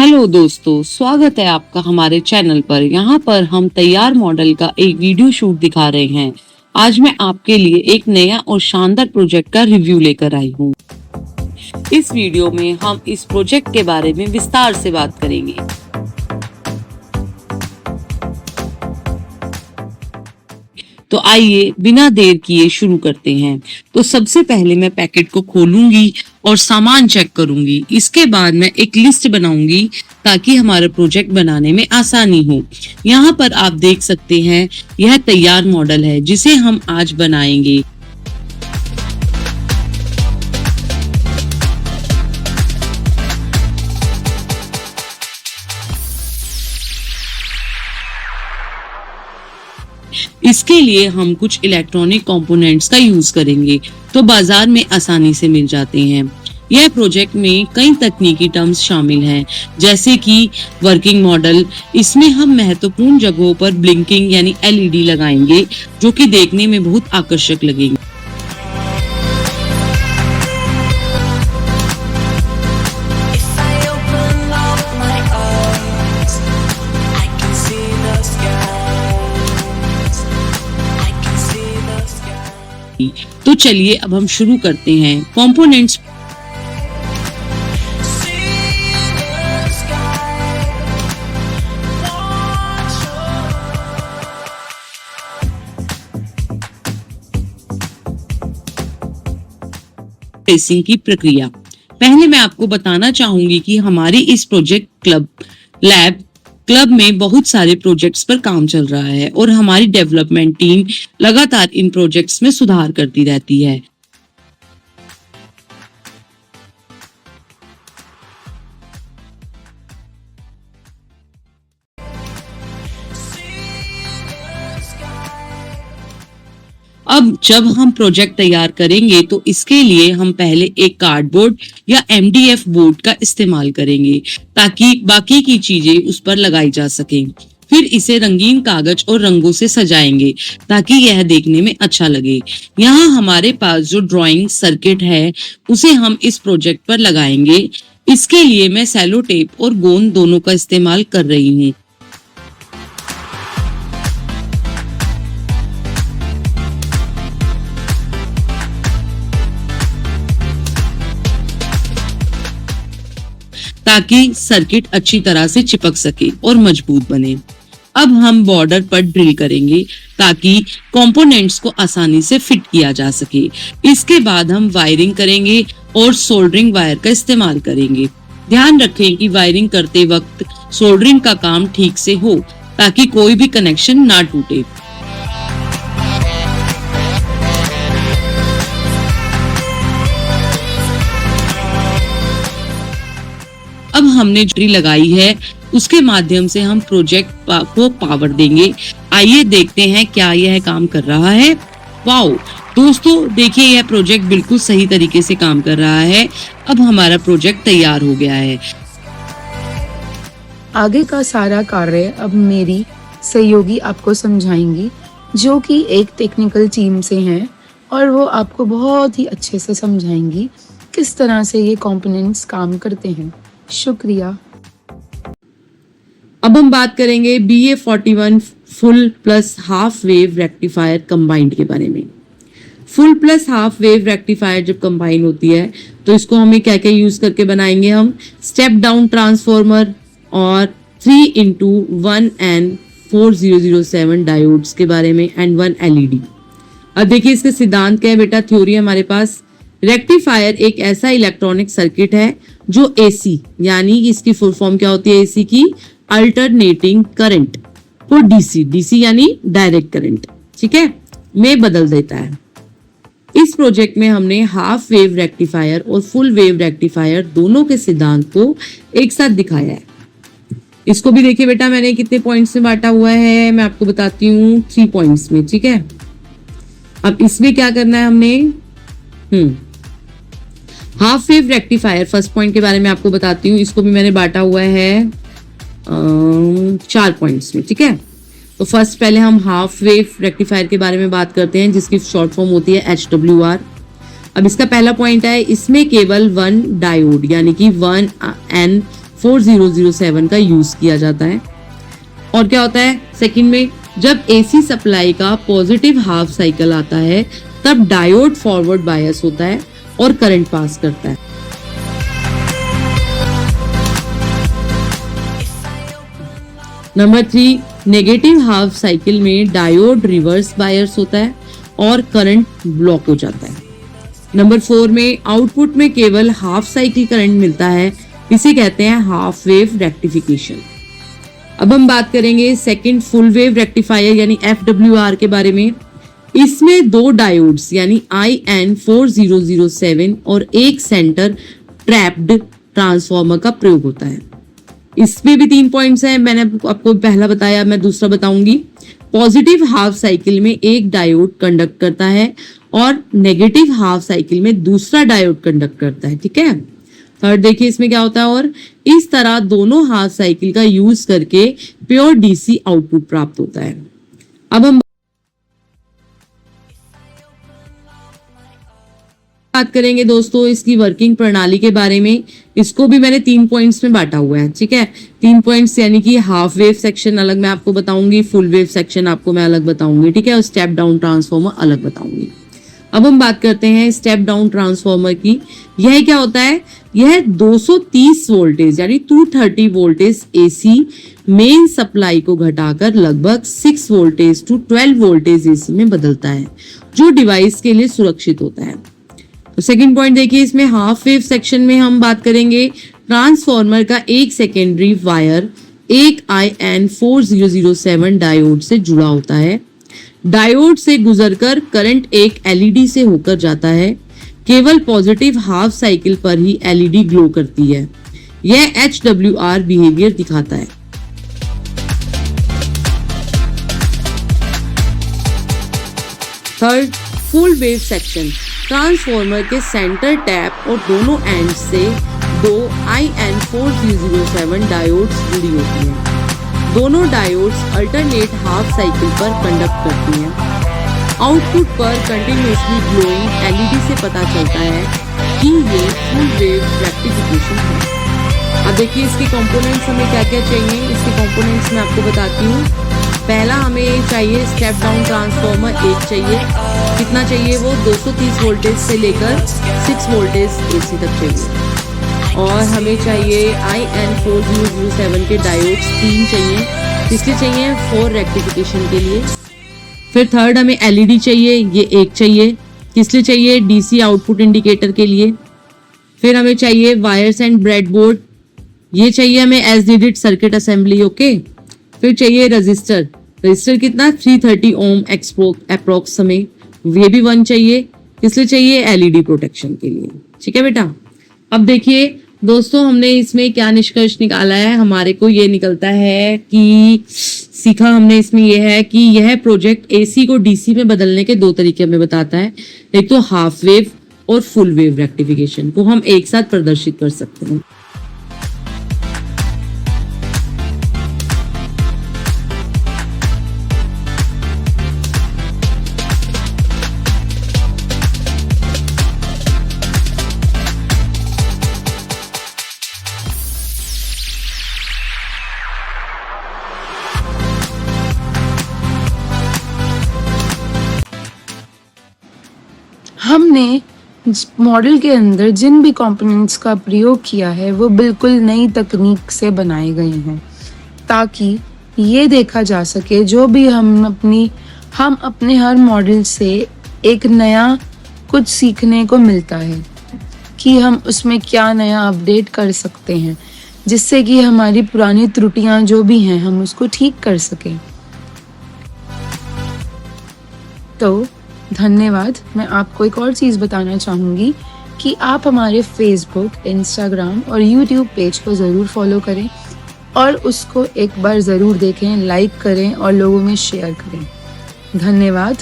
Hello दोस्तों, स्वागत है आपका हमारे चैनल पर। यहाँ पर हम तैयार मॉडल का एक वीडियो शूट दिखा रहे हैं। आज मैं आपके लिए एक नया और शानदार प्रोजेक्ट का रिव्यू लेकर आई हूँ। इस वीडियो में हम इस प्रोजेक्ट के बारे में विस्तार से बात करेंगे। तो आइए बिना देर किए शुरू करते हैं। तो सबसे पहले मैं पैकेट को खोलूंगी और सामान चेक करूंगी। इसके बाद मैं एक लिस्ट बनाऊंगी ताकि हमारा प्रोजेक्ट बनाने में आसानी हो। यहाँ पर आप देख सकते हैं, यह तैयार मॉडल है जिसे हम आज बनाएंगे। इसके लिए हम कुछ इलेक्ट्रॉनिक कंपोनेंट्स का यूज करेंगे तो बाजार में आसानी से मिल जाते हैं। यह प्रोजेक्ट में कई तकनीकी टर्म्स शामिल हैं, जैसे कि वर्किंग मॉडल। इसमें हम महत्वपूर्ण जगहों पर ब्लिंकिंग यानी एलईडी लगाएंगे जो कि देखने में बहुत आकर्षक लगेंगे। तो चलिए अब हम शुरू करते हैं। कंपोनेंट्स ट्रेसिंग की प्रक्रिया। पहले मैं आपको बताना चाहूंगी कि हमारी इस प्रोजेक्ट क्लब में बहुत सारे प्रोजेक्ट्स पर काम चल रहा है और हमारी डेवलपमेंट टीम लगातार इन प्रोजेक्ट्स में सुधार करती रहती है। अब जब हम प्रोजेक्ट तैयार करेंगे तो इसके लिए हम पहले एक कार्डबोर्ड या एमडीएफ बोर्ड का इस्तेमाल करेंगे ताकि बाकी की चीजें उस पर लगाई जा सकें। फिर इसे रंगीन कागज और रंगों से सजाएंगे ताकि यह देखने में अच्छा लगे। यहाँ हमारे पास जो ड्राइंग सर्किट है उसे हम इस प्रोजेक्ट पर लगाएंगे। इसके लिए मैं सेलो टेप और गोंद दोनों का इस्तेमाल कर रही हूँ। ताकि सर्किट अच्छी तरह से चिपक सके और मजबूत बने। अब हम बॉर्डर पर ड्रिल करेंगे ताकि कंपोनेंट्स को आसानी से फिट किया जा सके। इसके बाद हम वायरिंग करेंगे और सोल्डरिंग वायर का इस्तेमाल करेंगे। ध्यान रखें कि वायरिंग करते वक्त सोल्डरिंग का काम ठीक से हो ताकि कोई भी कनेक्शन ना टूटे। अब हमने ड्रिल लगाई है, उसके माध्यम से हम प्रोजेक्ट को पावर देंगे। आइए देखते हैं क्या यह काम कर रहा है। वाओ दोस्तों, देखिए यह प्रोजेक्ट बिल्कुल सही तरीके से काम कर रहा है। अब हमारा प्रोजेक्ट तैयार हो गया है। आगे का सारा कार्य अब मेरी सहयोगी आपको समझाएंगी, जो कि एक टेक्निकल टीम से हैं और वो आपको बहुत ही अच्छे से समझाएंगी किस तरह से ये कंपोनेंट्स काम करते हैं। शुक्रिया। अब हम बात करेंगे BA41 full plus half wave rectifier combined के बारे में। Full plus half wave rectifier जब कंबाइन होती है तो इसको हमें क्या क्या यूज करके बनाएंगे हम। स्टेप डाउन ट्रांसफॉर्मर और 3x1N4007 डायोड्स के बारे में एंड 1 LED। अब देखिए इसका सिद्धांत क्या है बेटा, थ्योरी हमारे पास। रेक्टिफायर एक ऐसा इलेक्ट्रॉनिक सर्किट है जो AC यानी इसकी फुल फॉर्म क्या होती है AC की, अल्टरनेटिंग करंट को DC यानी डायरेक्ट करंट, ठीक है, में बदल देता है। इस प्रोजेक्ट में हमने हाफ वेव रेक्टिफायर और फुल वेव रेक्टिफायर दोनों के सिद्धांत को एक साथ दिखाया है। इसको भी देखिए बेटा, मैंने कितने पॉइंट्स में बांटा हुआ है, मैं आपको बताती हूँ 3 पॉइंट्स में, ठीक है। अब इसमें क्या करना है हमने, half wave rectifier first point के बारे में आपको बताती हूँ। इसको भी मैंने बांटा हुआ है 4 पॉइंट्स में, ठीक है। तो फर्स्ट पहले हम हाफ वेव रेक्टिफायर के बारे में बात करते हैं जिसकी शॉर्ट फॉर्म होती है HWR। अब इसका पहला पॉइंट है, इसमें केवल 1 डायोड यानी कि 1N 4007 का यूज किया जाता है। और क्या होता है सेकंड में, जब एसी सप्लाई का पॉजिटिव हाफ साइकिल आता है तब डायोड फॉरवर्ड बायस होता है और करंट पास करता है। नंबर 3, नेगेटिव हाफ साइकिल में डायोड रिवर्स बायस होता है और करंट ब्लॉक हो जाता है। नंबर 4 में आउटपुट में केवल हाफ साइकिल करंट मिलता है, इसे कहते हैं हाफ वेव रेक्टिफिकेशन। अब हम बात करेंगे सेकंड फुल वेव रेक्टिफायर यानी FWR के बारे में। इसमें 2 डायोड्स यानी IN4007 और एक सेंटर ट्रैप्ड ट्रांसफार्मर का प्रयोग होता है। इसमें भी 3 पॉइंट्स हैं, मैंने आपको पहला बताया, मैं दूसरा बताऊंगी। पॉजिटिव हाफ साइकिल में एक डायोड कंडक्ट करता है और नेगेटिव हाफ साइकिल में दूसरा डायोड कंडक्ट करता है, ठीक है। थर्ड देखिए इसमें क्या होता है, और इस तरह दोनों हाफ साइकिल का यूज करके प्योर डीसी आउटपुट प्राप्त होता है। अब हम बात करेंगे दोस्तों इसकी वर्किंग प्रणाली के बारे में। इसको भी मैंने 3 पॉइंट्स में बांटा हुआ है, ठीक है। 3 पॉइंट्स यानी कि हाफ वेव सेक्शन अलग मैं आपको बताऊंगी, फुल वेव सेक्शन आपको मैं अलग बताऊंगी, ठीक है, और स्टेप डाउन ट्रांसफार्मर अलग बताऊंगी। अब हम बात करते हैं स्टेप डाउन ट्रांसफार्मर की। यह क्या होता है, यह 230 वोल्टेज यानी 230 वोल्टेज एसी मेन सप्लाई को घटाकर लगभग 6 वोल्टेज टू 12 वोल्टेज एसी में बदलता है, जो डिवाइस के लिए सुरक्षित होता है। तो सेकंड पॉइंट देखिए, इसमें हाफ वेव सेक्शन में हम बात करेंगे ट्रांसफार्मर का एक सेकेंडरी वायर एक IN4007 डायोड से जुड़ा होता है। डायोड से गुजरकर करंट एक एलईडी से होकर जाता है। केवल पॉजिटिव हाफ साइकिल पर ही एलईडी ग्लो करती है। यह HWR बिहेवियर दिखाता है। Third, full wave section. Transformer के सेंटर टैप और दोनों एंड से 2 IN4007 डायोड्स जुड़ी होती हैं। दोनों डायोड्स अल्टरनेट हाफ साइकिल पर कंडक्ट करती हैं। आउटपुट पर कंटिन्यूसली ग्लोइंग एलईडी से पता चलता है कि ये फुल वेव रेक्टिफिकेशन है। अब देखिए इसके कंपोनेंट्स हमें क्या क्या चाहिए। इसके कंपोनेंट्स मैं आपको बताती हूँ। पहला हमें चाहिए स्टेप डाउन ट्रांसफार्मर एक चाहिए। कितना चाहिए वो, 230 वोल्टेज से लेकर 6 वोल्टेज एसी तक चाहिए। और हमें चाहिए IN4007 के डायोड्स 3 चाहिए। किसके चाहिए, फॉर रेक्टिफिकेशन के लिए। फिर थर्ड हमें एलईडी चाहिए, ये एक चाहिए। किस लिए चाहिए, डीसी आउटपुट इंडिकेटर के लिए। फिर हमें चाहिए वायर्स एंड ब्रेडबोर्ड, ये चाहिए हमें as needed circuit assembly, okay. फिर चाहिए रजिस्टर, रजिस्टर कितना 330 ओम अप्रोक्स हमें, ये भी 1 चाहिए। इसलिए चाहिए एलईडी प्रोटेक्शन के लिए, ठीक है बेटा। अब देखिए दोस्तों हमने इसमें क्या निष्कर्ष निकाला है, हमारे को ये निकलता है कि सीखा हमने इसमें ये है कि यह प्रोजेक्ट एसी को डीसी में बदलने के 2 तरीके हमें बताता है। एक तो हाफ वेव और फुल वेव रेक्टिफिकेशन को हम एक साथ प्रदर्शित कर सकते हैं। हमने मॉडल के अंदर जिन भी कंपोनेंट्स का प्रयोग किया है वो बिल्कुल नई तकनीक से बनाए गए हैं, ताकि ये देखा जा सके जो भी हम अपने हर मॉडल से एक नया कुछ सीखने को मिलता है कि हम उसमें क्या नया अपडेट कर सकते हैं, जिससे कि हमारी पुरानी त्रुटियां जो भी हैं हम उसको ठीक कर सकें। तो धन्यवाद। मैं आपको एक और चीज़ बताना चाहूँगी कि आप हमारे फेसबुक, इंस्टाग्राम और यूट्यूब पेज को ज़रूर फॉलो करें और उसको एक बार ज़रूर देखें, लाइक करें और लोगों में शेयर करें। धन्यवाद।